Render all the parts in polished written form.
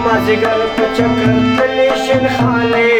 مازیګر په چکر تللی شین خانې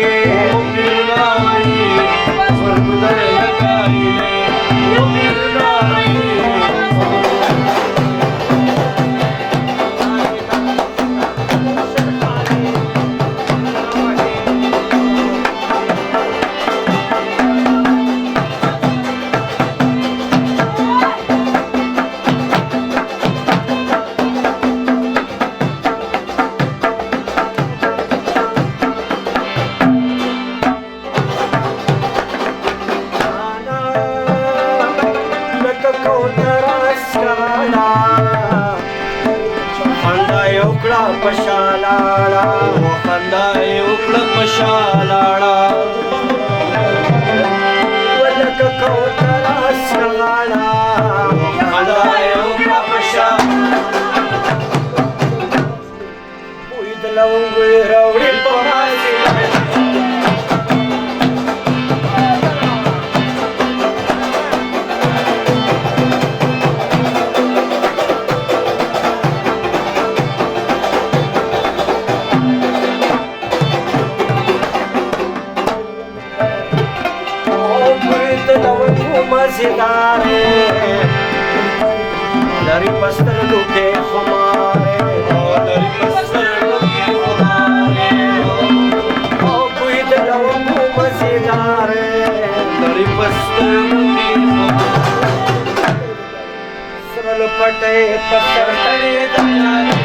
پشالاړه خندا یې وکړه پشالاړه ولکه کوتره سرغاړه خندا یې وکړه پشالاړه بوی د لونګو یې راوړي په مازې مزیداره لري پسترګو کې خماره لري پسترګو کې خماره او بوی د لونګو مزیداره لري پسترګو کې خماره سره لپټې پستر تړې دلاري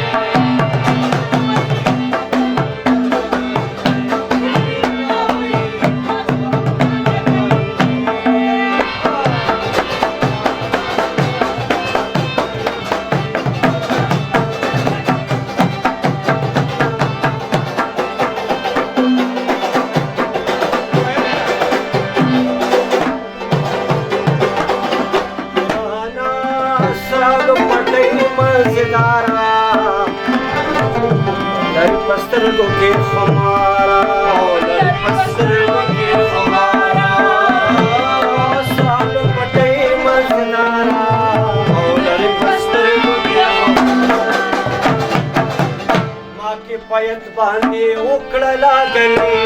لري پسترګو کې خماره لري پسترګو کې خماره سال پټې مزدارا لري پسترګو کې خماره ما کې پایت باندې وکړه لاګلې